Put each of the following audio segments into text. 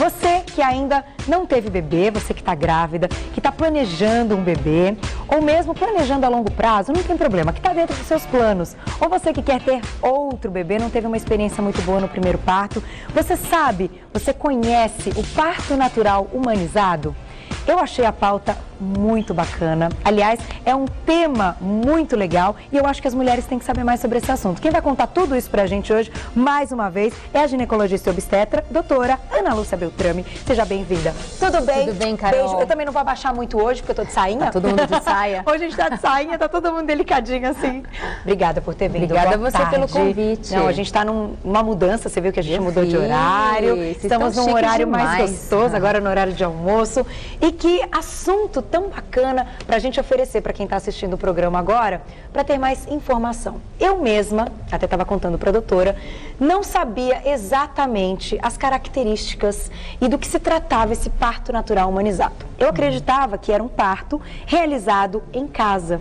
Você que ainda não teve bebê, você que está grávida, que está planejando um bebê, ou mesmo planejando a longo prazo, não tem problema, que está dentro dos seus planos. Ou você que quer ter outro bebê, não teve uma experiência muito boa no primeiro parto, você sabe, você conhece o parto natural humanizado? Eu achei a pauta muito bacana. Aliás, é um tema muito legal e eu acho que as mulheres têm que saber mais sobre esse assunto. Quem vai contar tudo isso pra gente hoje, mais uma vez, é a ginecologista e obstetra, doutora Ana Lúcia Beltrame. Seja bem-vinda. Tudo bem? Tudo bem, Carol? Beijo. Eu também não vou abaixar muito hoje, porque eu tô de sainha. Tá todo mundo de saia. Hoje a gente tá de sainha, tá todo mundo delicadinho assim. Obrigada por ter vindo. Obrigada a você tarde. pelo convite. Não, a gente tá numa mudança, você viu que a gente mudou de horário. Estamos num horário mais gostoso, agora no horário de almoço. E que assunto tão bacana para a gente oferecer para quem está assistindo o programa agora, para ter mais informação. Eu mesma, até estava contando para a doutora, não sabia exatamente as características e do que se tratava esse parto natural humanizado. Eu acreditava que era um parto realizado em casa.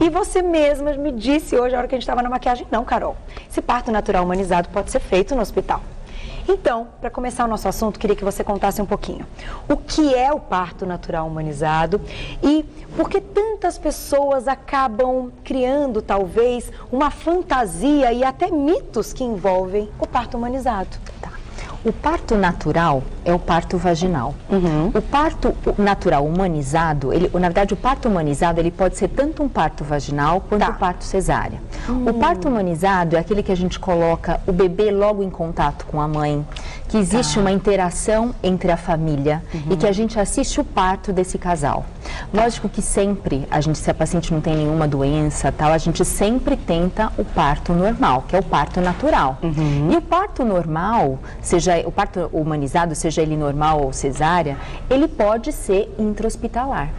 E você mesma me disse hoje, a hora que a gente estava na maquiagem, não, Carol, esse parto natural humanizado pode ser feito no hospital. Então, para começar o nosso assunto, queria que você contasse um pouquinho o que é o parto natural humanizado e por que tantas pessoas acabam criando, talvez, uma fantasia e até mitos que envolvem o parto humanizado. Tá. O parto natural é o parto vaginal. O parto natural humanizado, na verdade o parto humanizado ele pode ser tanto um parto vaginal quanto o parto cesárea. O parto humanizado é aquele que a gente coloca o bebê logo em contato com a mãe, que existe uma interação entre a família e que a gente assiste o parto desse casal. Lógico que sempre, se a paciente não tem nenhuma doença, tal, a gente sempre tenta o parto normal, que é o parto natural. E o parto normal, o parto humanizado, seja ele normal ou cesárea, ele pode ser intra-hospitalar.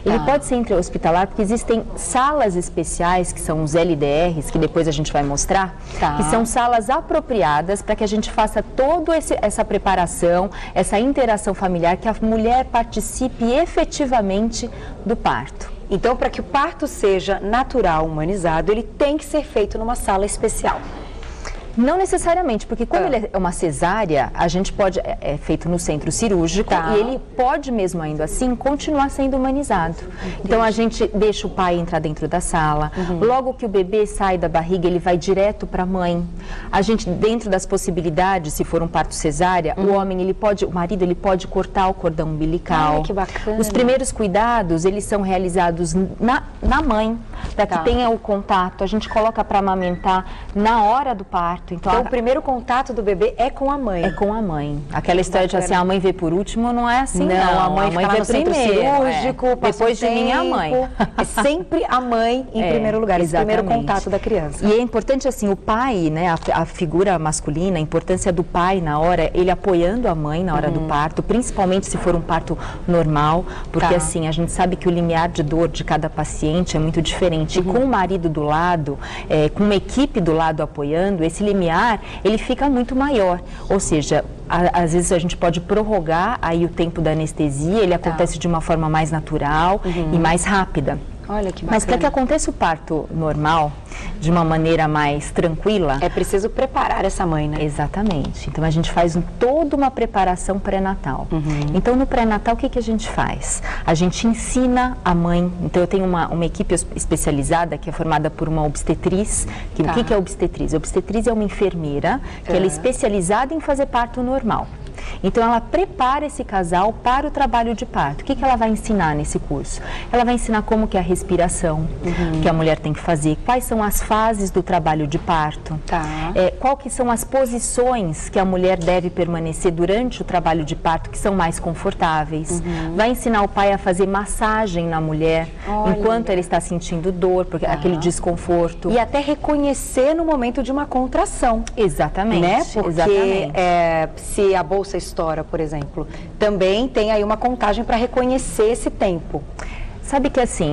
Ele pode ser intra-hospitalar porque existem salas especiais, que são os LDRs, que depois a gente vai mostrar, que são salas apropriadas para que a gente faça toda essa preparação, essa interação familiar, que a mulher participe efetivamente do parto. Então, para que o parto seja natural, humanizado, ele tem que ser feito numa sala especial. Não necessariamente, porque quando ele é uma cesárea, a gente pode, é feito no centro cirúrgico e ele pode mesmo ainda assim continuar sendo humanizado. Então a gente deixa o pai entrar dentro da sala, logo que o bebê sai da barriga, ele vai direto para a mãe. A gente, dentro das possibilidades, se for um parto cesárea, o marido ele pode cortar o cordão umbilical. Ai, que bacana. Os primeiros cuidados, eles são realizados na mãe, para que tenha o contato. A gente coloca para amamentar na hora do parto. Então, o primeiro contato do bebê é com a mãe. É com a mãe. Aquela história de assim, a mãe vê por último, não é assim, não. A mãe vê primeiro, cirúrgico, depois de mim é a mãe. É sempre a mãe em primeiro lugar, esse primeiro contato da criança. E é importante assim, o pai, né, a figura masculina, a importância do pai na hora, ele apoiando a mãe na hora do parto, principalmente se for um parto normal, porque assim, a gente sabe que o limiar de dor de cada paciente é muito diferente. E com o marido do lado, com uma equipe do lado apoiando, esse limiar ele fica muito maior, ou seja, às vezes a gente pode prorrogar aí o tempo da anestesia, ele acontece de uma forma mais natural e mais rápida. Olha que bacana. Mas para que aconteça o parto normal, de uma maneira mais tranquila... É preciso preparar essa mãe, né? Exatamente. Então, a gente faz toda uma preparação pré-natal. Então, no pré-natal, o que a gente faz? A gente ensina a mãe... Então, eu tenho uma equipe especializada que é formada por uma obstetriz. O que é obstetriz? A obstetriz é uma enfermeira que ela é especializada em fazer parto normal. Então, ela prepara esse casal para o trabalho de parto. O que ela vai ensinar nesse curso? Ela vai ensinar como que é a respiração que a mulher tem que fazer, quais são as fases do trabalho de parto, qual que são as posições que a mulher deve permanecer durante o trabalho de parto, que são mais confortáveis. Vai ensinar o pai a fazer massagem na mulher, enquanto ela está sentindo dor, porque aquele desconforto. E até reconhecer no momento de uma contração. Exatamente. Né? Porque se a bolsa estoura, por exemplo, também tem aí uma contagem para reconhecer esse tempo. Sabe que assim,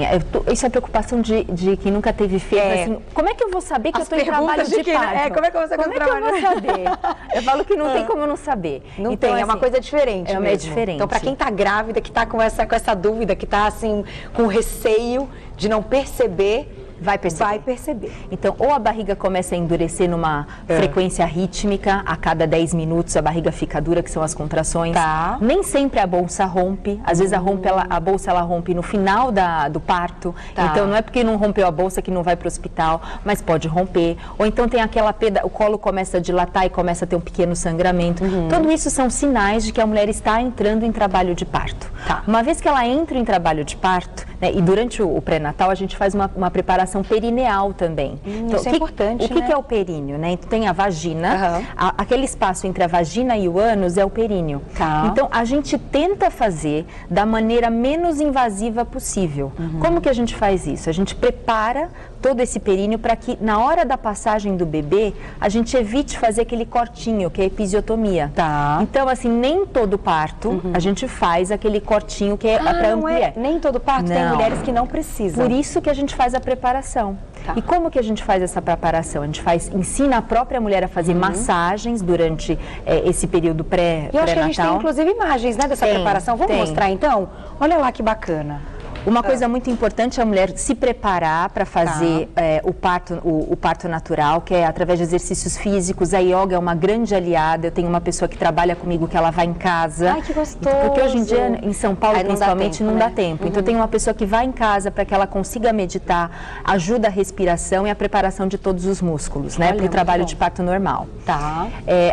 isso é preocupação de quem nunca teve filho, assim, como é que eu vou saber que eu estou em trabalho de parto? Como é que eu vou saber que eu vou saber? Eu falo que não tem como não saber. Não então, tem, assim, é uma coisa diferente mesmo. É diferente. Então, para quem está grávida, que está com essa dúvida, que está assim, com receio de não perceber, vai perceber. Vai perceber. Então, ou a barriga começa a endurecer numa frequência rítmica, a cada 10 minutos a barriga fica dura, que são as contrações. Tá. Nem sempre a bolsa rompe, às vezes a bolsa ela rompe no final do parto. Tá. Então, não é porque não rompeu a bolsa que não vai para o hospital, mas pode romper. Ou então tem aquela o colo começa a dilatar e começa a ter um pequeno sangramento. Tudo isso são sinais de que a mulher está entrando em trabalho de parto. Tá. Uma vez que ela entra em trabalho de parto, né, e durante o pré-natal a gente faz uma preparação perineal também. Então, isso é importante, O que é o períneo? Né? Então, tem a vagina, aquele espaço entre a vagina e o ânus é o períneo. Tá. Então, a gente tenta fazer da maneira menos invasiva possível. Como que a gente faz isso? A gente prepara todo esse períneo para que na hora da passagem do bebê, a gente evite fazer aquele cortinho, que é a episiotomia. Tá. Então, assim, nem todo parto a gente faz aquele cortinho que é para ampliar. Nem todo parto, tem mulheres que não precisam. Por isso que a gente faz a preparação. Tá. E como que a gente faz essa preparação? A gente ensina a própria mulher a fazer massagens durante esse período pré-natal. E eu acho que a gente tem, inclusive, imagens, né, dessa preparação. Vamos mostrar, então? Olha lá que bacana. Uma coisa muito importante é a mulher se preparar para fazer o parto natural, que é através de exercícios físicos. A yoga é uma grande aliada. Eu tenho uma pessoa que trabalha comigo que ela vai em casa. Ai, que gostoso! Porque hoje em dia, em São Paulo, principalmente, não dá tempo. Então, eu tenho uma pessoa que vai em casa para que ela consiga meditar, ajuda a respiração e a preparação de todos os músculos, né? Para o trabalho de parto normal. Tá.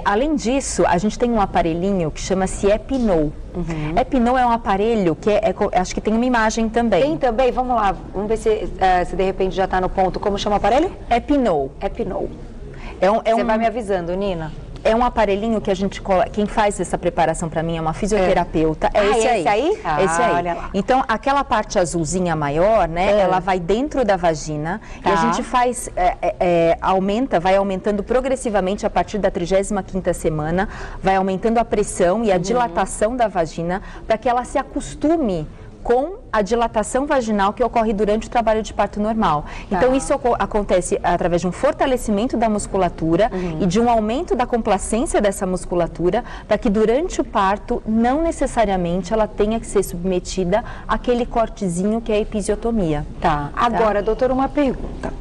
Além disso, a gente tem um aparelhinho que chama-se Epinou. Epinou é um aparelho que acho que tem uma imagem também. Tem também? Vamos lá, vamos ver se de repente já está no ponto. Como chama o aparelho? Epinou. Epinou. Você vai me avisando, Nina. É um aparelhinho que a gente coloca. Quem faz essa preparação para mim é uma fisioterapeuta. Esse aí. Esse aí? Esse aí. Olha lá. Então, aquela parte azulzinha maior, né? Ela vai dentro da vagina e a gente faz, vai aumentando progressivamente a partir da 35ª semana, vai aumentando a pressão e a dilatação da vagina para que ela se acostume com a dilatação vaginal que ocorre durante o trabalho de parto normal. Então, isso acontece através de um fortalecimento da musculatura e de um aumento da complacência dessa musculatura, para que durante o parto, não necessariamente ela tenha que ser submetida àquele cortezinho que é a episiotomia. Agora, doutora, uma pergunta.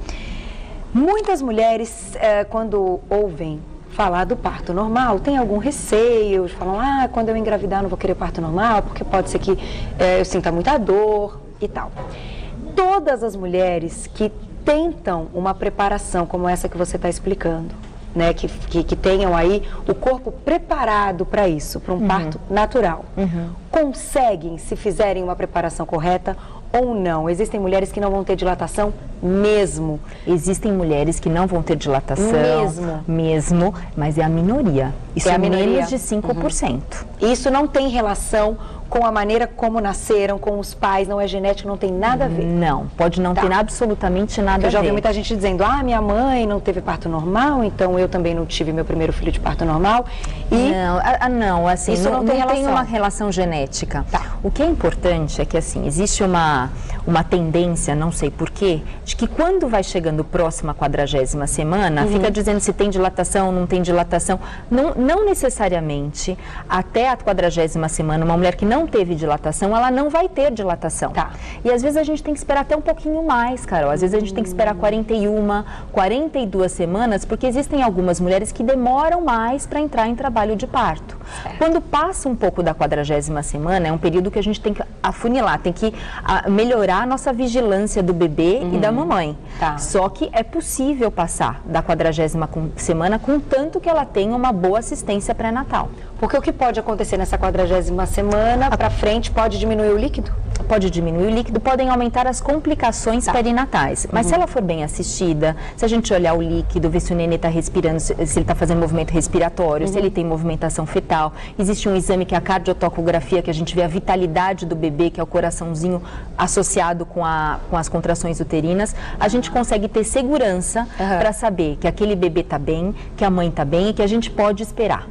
Muitas mulheres, quando ouvem falar do parto normal, tem algum receio, falam, quando eu engravidar não vou querer parto normal, porque pode ser que eu sinta muita dor e tal. Todas as mulheres que tentam uma preparação como essa que você está explicando, né, que tenham aí o corpo preparado para isso, para um parto natural, conseguem, se fizerem uma preparação correta ou não? Existem mulheres que não vão ter dilatação mesmo? Existem mulheres que não vão ter dilatação mesmo, mas é a minoria. Isso é menos de 5%. Isso não tem relação com a maneira como nasceram, com os pais, não é genético, não tem nada a ver? Não, pode não ter absolutamente nada a ver. Eu já ouvi muita gente dizendo, minha mãe não teve parto normal, então eu também não tive meu primeiro filho de parto normal. E não, assim, isso não tem uma relação genética. O que é importante é que, assim, existe uma tendência, não sei porquê, de que quando vai chegando próximo à 40ª semana, fica dizendo se tem dilatação, não tem dilatação. Não necessariamente, até a 40ª semana, uma mulher que não teve dilatação, ela não vai ter dilatação. E às vezes a gente tem que esperar até um pouquinho mais, Carol. Às vezes a gente tem que esperar 41, 42 semanas, porque existem algumas mulheres que demoram mais para entrar em trabalho de parto. Quando passa um pouco da 40ª semana, é um período que a gente tem que afunilar, tem que melhorar a nossa vigilância do bebê e da mamãe. Só que é possível passar da 40ª semana, contanto que ela tenha uma boa assistência pré-natal. Porque o que pode acontecer nessa 40ª semana para frente pode diminuir o líquido? Pode diminuir o líquido, podem aumentar as complicações perinatais. Mas se ela for bem assistida, se a gente olhar o líquido, ver se o nenê está respirando, se ele está fazendo movimento respiratório, se ele tem movimentação fetal, existe um exame que é a cardiotocografia, que a gente vê a vitalidade do bebê, que é o coraçãozinho associado com as contrações uterinas, a gente consegue ter segurança para saber que aquele bebê está bem, que a mãe está bem e que a gente pode esperar.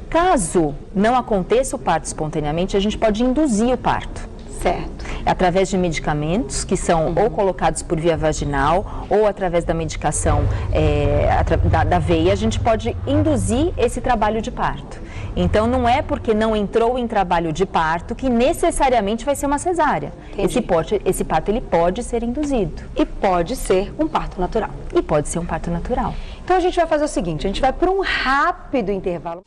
Caso não aconteça o parto espontaneamente, a gente pode induzir o parto. Certo. Através de medicamentos que são ou colocados por via vaginal ou através da medicação da veia, a gente pode induzir esse trabalho de parto. Então, não é porque não entrou em trabalho de parto que necessariamente vai ser uma cesárea. Esse parto ele pode ser induzido. E pode ser um parto natural. E pode ser um parto natural. Então, a gente vai fazer o seguinte, a gente vai para um rápido intervalo.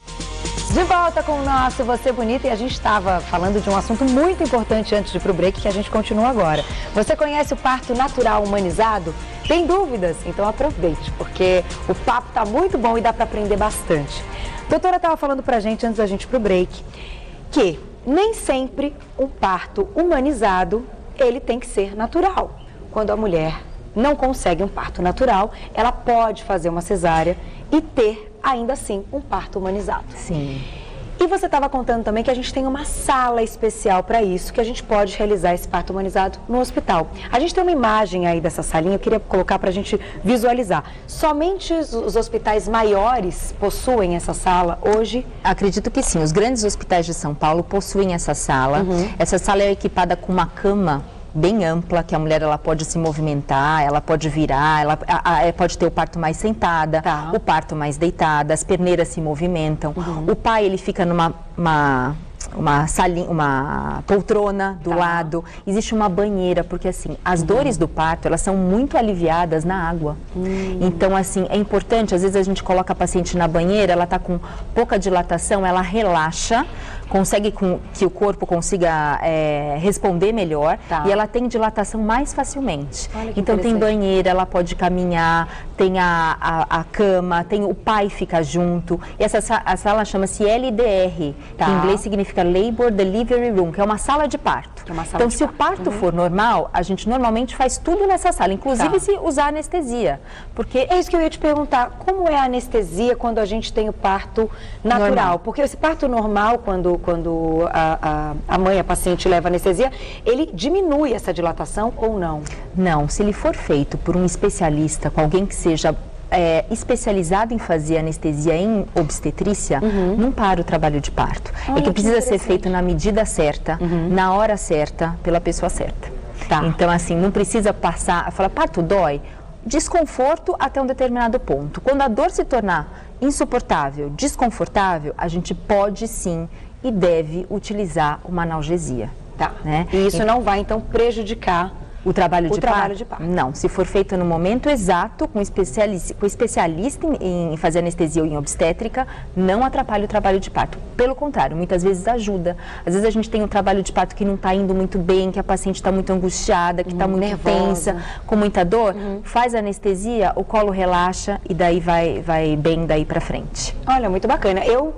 De volta com o nosso Você Bonita, e a gente estava falando de um assunto muito importante antes de ir para o break, que a gente continua agora. Você conhece o parto natural humanizado? Tem dúvidas? Então aproveite, porque o papo está muito bom e dá para aprender bastante. A doutora estava falando para a gente, antes da gente ir para o break, que nem sempre um parto humanizado, ele tem que ser natural. Quando a mulher não consegue um parto natural, ela pode fazer uma cesárea e ter ainda assim um parto humanizado. Sim. E você estava contando também que a gente tem uma sala especial para isso, que a gente pode realizar esse parto humanizado no hospital. A gente tem uma imagem aí dessa salinha, eu queria colocar para a gente visualizar. Somente os hospitais maiores possuem essa sala hoje? Acredito que sim. Os grandes hospitais de São Paulo possuem essa sala. Essa sala é equipada com uma cama bem ampla, que a mulher ela pode se movimentar, ela pode virar, ela pode ter o parto mais sentada, o parto mais deitada, as perneiras se movimentam. O pai ele fica numa salinha, uma poltrona do lado, existe uma banheira, porque assim, as dores do parto, elas são muito aliviadas na água. Então, assim, é importante, às vezes a gente coloca a paciente na banheira, ela está com pouca dilatação, ela relaxa, consegue que o corpo consiga responder melhor e ela tem dilatação mais facilmente. Então, tem banheira, ela pode caminhar, tem a cama, tem o pai fica junto. E a sala chama-se LDR, que em inglês significa Labor Delivery Room, que é uma sala de parto. Então, se o parto for normal, a gente normalmente faz tudo nessa sala, inclusive se usar anestesia. Porque é isso que eu ia te perguntar, como é a anestesia quando a gente tem o parto natural? Normal. Porque esse parto normal, quando a mãe, a paciente leva anestesia, ele diminui essa dilatação ou não? Não, se ele for feito por um especialista, com alguém que seja especializado em fazer anestesia em obstetrícia, não para o trabalho de parto. É que precisa ser feito na medida certa, na hora certa, pela pessoa certa. Então, assim, não precisa falar, parto dói? Desconforto até um determinado ponto. Quando a dor se tornar insuportável, desconfortável, a gente pode sim e deve utilizar uma analgesia. Né? E isso não vai, então, prejudicar o trabalho de parto? Não, se for feito no momento exato, com especialista em fazer anestesia ou em obstétrica, não atrapalha o trabalho de parto. Pelo contrário, muitas vezes ajuda. Às vezes a gente tem um trabalho de parto que não está indo muito bem, que a paciente está muito angustiada, que está muito nervosa, tensa, com muita dor, faz a anestesia, o colo relaxa e daí vai bem daí para frente. Olha, muito bacana. Eu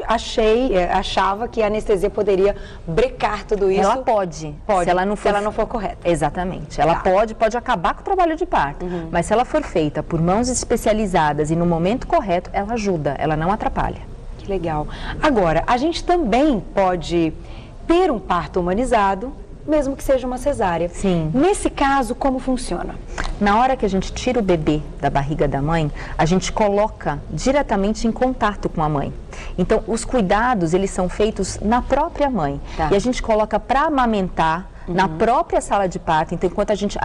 achava que a anestesia poderia brecar tudo isso. Ela pode. Se ela não for correta. Exatamente. Ela pode acabar com o trabalho de parto, mas se ela for feita por mãos especializadas e no momento correto, ela ajuda, ela não atrapalha. Que legal. Agora, a gente também pode ter um parto humanizado, mesmo que seja uma cesárea. Sim. Nesse caso, como funciona? Na hora que a gente tira o bebê da barriga da mãe, a gente coloca diretamente em contato com a mãe. Então, os cuidados, eles são feitos na própria mãe. E a gente coloca para amamentar, na própria sala de parto. Então, enquanto a gente...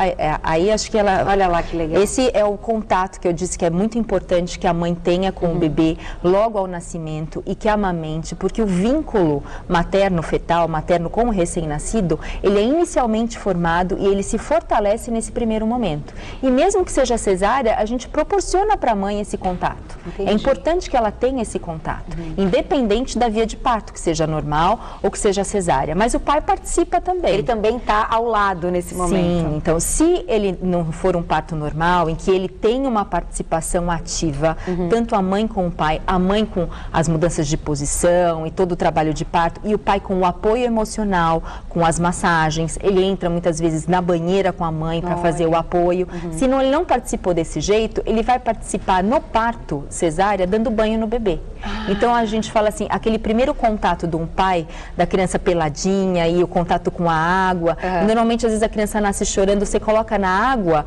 Aí acho que ela... Olha lá que legal. Esse é o contato que eu disse que é muito importante que a mãe tenha com o bebê logo ao nascimento e que amamente, porque o vínculo materno-fetal, materno com o recém-nascido, ele é inicialmente formado e ele se fortalece nesse primeiro momento. E mesmo que seja cesárea, a gente proporciona para a mãe esse contato. Entendi. É importante que ela tenha esse contato, independente da via de parto, que seja normal ou que seja cesárea. Mas o pai participa também. Ele também está ao lado nesse momento. Sim, então se ele não for um parto normal, em que ele tem uma participação ativa, tanto a mãe com o pai, a mãe com as mudanças de posição e todo o trabalho de parto, e o pai com o apoio emocional, com as massagens, ele entra muitas vezes na banheira com a mãe para fazer o apoio. Se ele não participou desse jeito, ele vai participar no parto cesárea dando banho no bebê. Então a gente fala assim, aquele primeiro contato de um pai, da criança peladinha e o contato com a água, normalmente às vezes a criança nasce chorando, você coloca na água,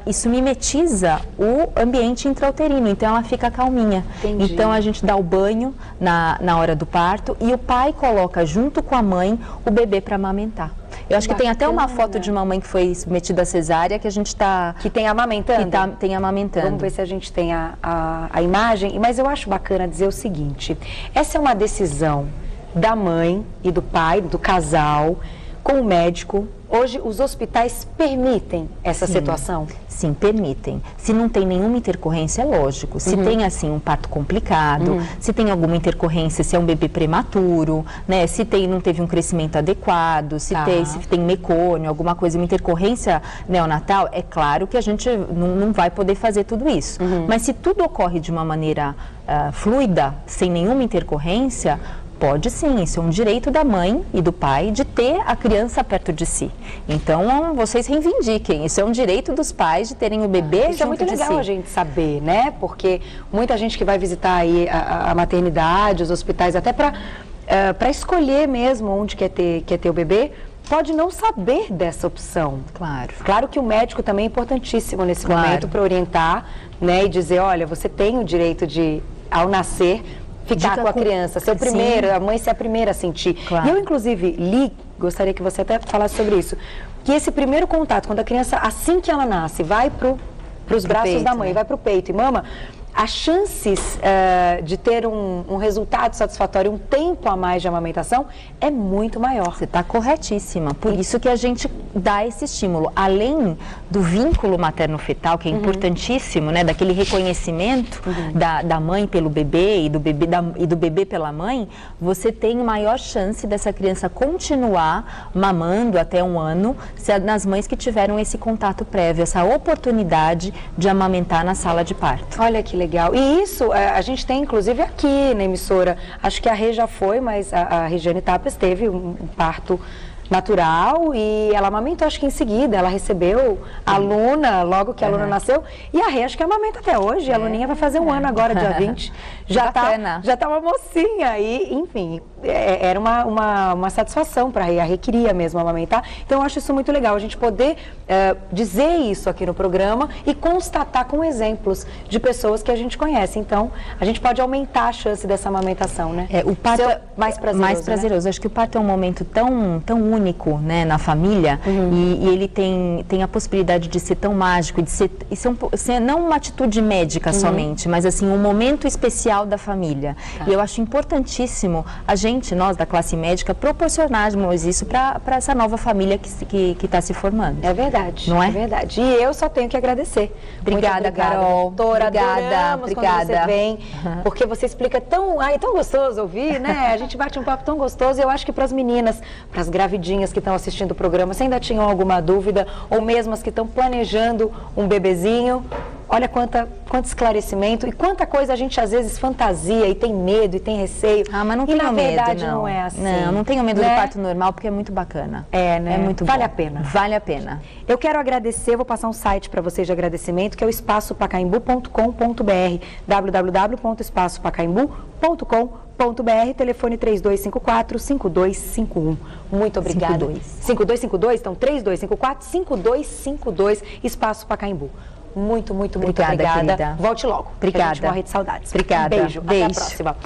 isso mimetiza o ambiente intrauterino, então ela fica calminha. Entendi. Então a gente dá o banho na hora do parto e o pai coloca junto com a mãe o bebê para amamentar. Eu acho que tem até uma foto de uma mãe que foi submetida à cesárea que a gente está... Que tem amamentando? Que tem amamentando. Vamos ver se a gente tem a imagem. Mas eu acho bacana dizer o seguinte, essa é uma decisão da mãe e do pai, do casal, com o médico. Hoje os hospitais permitem essa situação? Sim, permitem. Se não tem nenhuma intercorrência, é lógico. Se tem, assim, um parto complicado, se tem alguma intercorrência, se é um bebê prematuro, né? Se não teve um crescimento adequado, se tem mecônio, alguma coisa, uma intercorrência neonatal, é claro que a gente não vai poder fazer tudo isso. Mas se tudo ocorre de uma maneira fluida, sem nenhuma intercorrência, pode sim, isso é um direito da mãe e do pai de ter a criança perto de si. Então, vocês reivindiquem, isso é um direito dos pais de terem o bebê junto de si. Isso é muito legal a gente saber, né? Porque muita gente que vai visitar aí a maternidade, os hospitais, até para escolher mesmo onde quer ter o bebê, pode não saber dessa opção. Claro. Claro que o médico também é importantíssimo nesse momento para orientar, né? E dizer, olha, você tem o direito de, ao nascer, ficar com a criança, ser o primeiro, a mãe ser a primeira a sentir. Claro. E eu, inclusive, li, gostaria que você até falasse sobre isso, que esse primeiro contato, quando a criança, assim que ela nasce, vai para os braços peito, da mãe, vai para o peito e mama, as chances de ter um resultado satisfatório, um tempo a mais de amamentação, é muito maior. Você está corretíssima. Por isso que a gente dá esse estímulo. Além do vínculo materno-fetal, que é importantíssimo, né? Daquele reconhecimento da mãe pelo bebê e do bebê pela mãe, você tem maior chance dessa criança continuar mamando até 1 ano, nas mães que tiveram esse contato prévio, essa oportunidade de amamentar na sala de parto. Olha que legal. E isso a gente tem, inclusive, aqui na emissora. Acho que a Rê já foi, mas a Regiane Tapas teve um parto natural e ela amamentou, acho que em seguida, ela recebeu a aluna, logo que a aluna nasceu, e a Rê acho que amamenta até hoje, a aluninha vai fazer 1 ano agora, dia 20, já tá uma mocinha, e enfim, era uma satisfação para a Rê queria mesmo amamentar, então eu acho isso muito legal, a gente poder dizer isso aqui no programa e constatar com exemplos de pessoas que a gente conhece, então a gente pode aumentar a chance dessa amamentação, né? O parto é mais prazeroso, né? Acho que o parto é um momento tão único, né, na família, e ele tem a possibilidade de ser tão mágico, de ser não uma atitude médica somente, mas assim, um momento especial da família. E eu acho importantíssimo nós da classe médica, proporcionarmos isso para essa nova família que está se formando. É verdade, não é? É verdade. E eu só tenho que agradecer. Obrigada, Carol. Obrigada quando você vem, porque você explica tão gostoso ouvir, né? A gente bate um papo tão gostoso, e eu acho que para as meninas, para as gravidinhas que estão assistindo o programa, se ainda tinham alguma dúvida, ou mesmo as que estão planejando um bebezinho, olha quanto esclarecimento e quanta coisa a gente às vezes fantasia e tem medo e tem receio. Mas não tenho medo, na verdade não é assim. Não tenho medo do parto normal, porque é muito bacana. Né? É muito bom. Vale a pena. Vale a pena. Eu quero agradecer, vou passar um site para vocês de agradecimento, que é o espaçopacaembu.com.br, www.espaçopacaembu.com.br, telefone 3254-5251. Muito obrigada. 5252, então 3254-5252, Espaço Pacaembu. Muito obrigada. Querida. Volte logo. Obrigada. A gente morre de saudades. Obrigada. Beijo. Até a próxima.